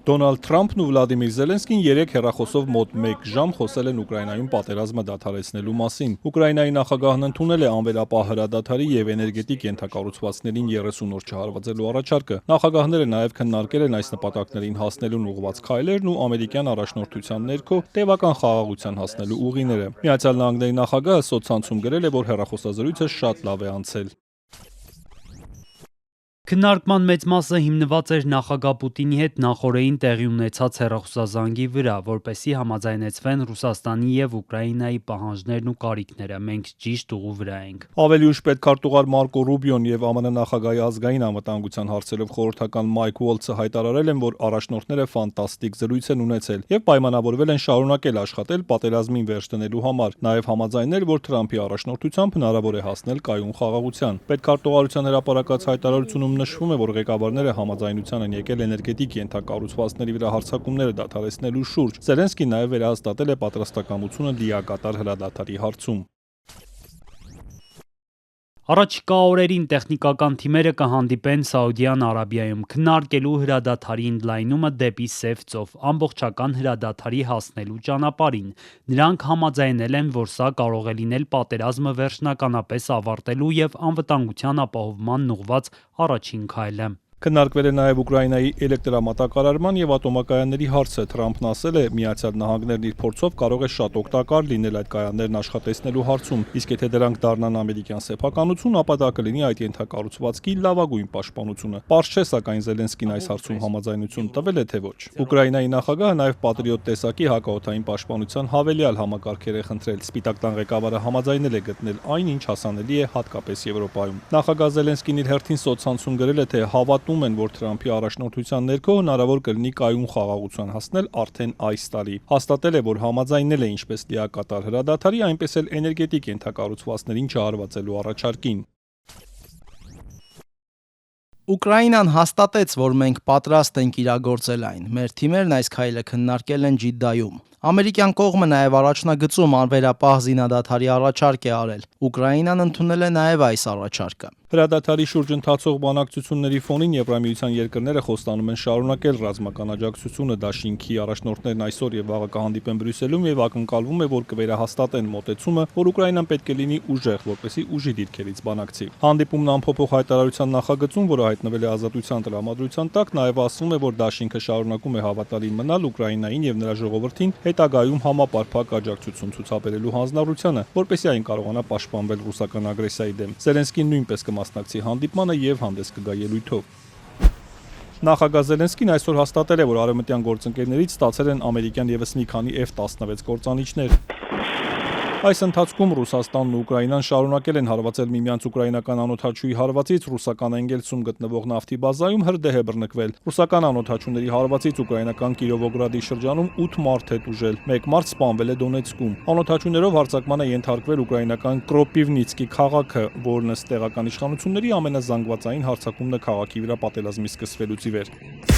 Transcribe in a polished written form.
Դոնալդ Թրամփն ու Վլադիմիր Զելենսկին 3 հեռախոսով մոտ 1 ժամ խոսել են Ուկրաինայում պատերազմը դադարեցնելու մասին։ Ուկրաինայի նախագահն ընդունել է անվերապահ հրադադարի եւ էներգետիկ ենթակառուցվածքներին 30 օր չհարվածելու առաջարկը։ Նախագահները նաեւ քննարկել են այս նպատակներին հասնելուն ուղղված քայլերն ու ամերիկյան առաջնորդության ներքո տևական խաղաղության հասնելու ուղիները։ Միացյալ Նահանգների նախագահը սոցցանցում գրել է, որ հեռախոսազրույցը շատ լավ է անցել։ Քննարկման մեծ մասը հիմնված էր նախագահ Պուտինի հետ նախօրեին տեղի ունեցած հեռախոսազանգի վրա, որպեսզի համաձայնեցվեն Ռուսաստանի եւ Ուկրաինայի պահանջներն ու կարիքները։ Մենք ճիշտ ուղու վրա ենք։ Ավելի ուշ պետքարտուղար Մարկո Ռուբիոն եւ ԱՄՆ նախագահի ազգային անվտանգության հարցերով խորհրդական Մայք Ուոլցը հայտարարել են, որ առաջնորդները ֆանտաստիկ զրույց են ունեցել եւ պայմանավորվել են շարունակել աշխատել պատերազմին վերջ դնելու համար։ Նաեւ համաձայնել, որ Թրամփի առաջնորդությամբ հնարավոր է հասնել կայուն խաղաղության։ Պետքարտուղարության հրապարակած հայտարարությունում նշվում է, որ ղեկավարները համաձայնության են եկել էներգետիկ ենթակառուցվածքների վրա հարձակումները դադարեցնելու շուրջ։ Զելենսկին նաև վերահաստատել է պատրաստակամությունը լիակատար հրադադարի հարցում։ Առաջիկա օրերին տեխնիկական թիմերը կհանդիպեն Սաուդյան Արաբիայում քննարկելու հրադադարի ընդլայնումը դեպի Սև ծով, ամբողջական հրադադարի հասնելու ճանապարհին։ Նրանք համաձայնել են, որ սա կարող է լինել պատերազմը վերջնականապես ավարտելու եւ անվտանգության ապահովմանն ուղղված առաջին քայլը։ Քննարկվել է նաև Ուկրաինայի էլեկտրամատակարարման եւ ատոմակայանների հարցը։ Թրամփն ասել է, Միացյալ Նահանգներն իր փորձով կարող է շատ օգտակար լինել այդ կայաններն աշխատեցնելու հարցում, իսկ եթե դրանք դառնան ամերիկյան սեփականություն, ապա դա կլինի այդ ենթակառուցվածքի լավագույն պաշտպանությունը։ Պարզ չէ, սակայն Զելենսկին այս հարցում համաձայնություն տվել է, թե ոչ։ Ուկրաինայի նախագահը նաև Պատրիոտ տեսակի հակաօդային պաշտպանության հավելյալ համակարգեր է խնդրել։ Սպիտակ տան ղեկավարը համաձայնել է գտնել այն, ինչ հասանելի է հատկապես Եվրոպայում։ Նախագահ Զելենսկին իր հերթին սոցցանցում գրել է, թե հավատում են, որ Թրամփի առաջնորդության ներքո հնարավոր կլինի կայուն խաղաղության հասնել արդեն այս տարի։ Հաստատել է, որ համաձայնել է ինչպես լիակատար հրադադարի, այնպես էլ էներգետիկ ենթակառուցվածքներին չհարվածելու առաջարկին։ Ուկրաինան հաստատեց, որ մենք պատրաստ ենք իրագործել այն։ Մեր թիմերն այս քայլը քննարկել են Ջիդդայում։ Ամերիկյան կողմը նաև առաջնագծում անվերապահ զինադադարի առաջարկ է արել։ Ուկրաինան ընդունել է նաև այս առաջարկը։ Հրադադարի շուրջ ընթացող բանակցությունների ֆոնին Եվրամիության երկրները խոստանում են շարունակել ռազմական աջակցությունը դաշինքի առաջնորդներն այսօր եւ վաղը կհանդիպեն Բրյուսելում եւ ակնկալվում է, որ կվերահաստատեն մոտեցումը, որ Ուկրաինան պետք է լինի ուժեղ, որպեսզի ուժի դիրքերից բանակցի։ Հանդիպումն ամփոփող հայտարարության նախագծում, որը հայտնվել է Ազատության տրամադրության տակ, նաև ասվում է, որ դաշինքը շարունակում է հավատալին մնալ Ուկրաինային եւ նրա ժողովրդին հետագայում համապարփակ աջակցություն ցուցաբերելու հանձնառությանը, որպեսզի այն կարողանա պաշտպանվել ռուսական ագրեսիայի դեմ։ Զելենսկին նույնպես կմասնակցի հանդիպմանը եւ հանդես կգա ելույթով։ Նախագահ Զելենսկին այսօր հաստատել է, որ արևմտյան գործընկերներից ստացել են ամերիկյան եւս մի քանի F-16 կործանիչներ։ Այս ընթացքում Ռուսաստանն ու Ուկրաինան շարունակել են հարվածել միմյանց ուկրաինական անօդաչուի հարվածից ռուսական Էնգելսում գտնվող նավթի բազայում հրդեհ է բռնկվել։ Ռուսական անօդաչուների հարվածից ուկրաինական Կիրովոգրադի շրջանում 8 մարդ է տուժել, 1 մարդ սպանվել է Դոնեցկում։ Անօդաչուներով հարձակման է ենթարկվել ուկրաինական Կրոպիվնիցկի քաղաքը, որն ըստ տեղական իշխանությունների ամենազանգվածային հարձակումն է քաղաքի վրա պատերազմի սկսվելուց ի վեր։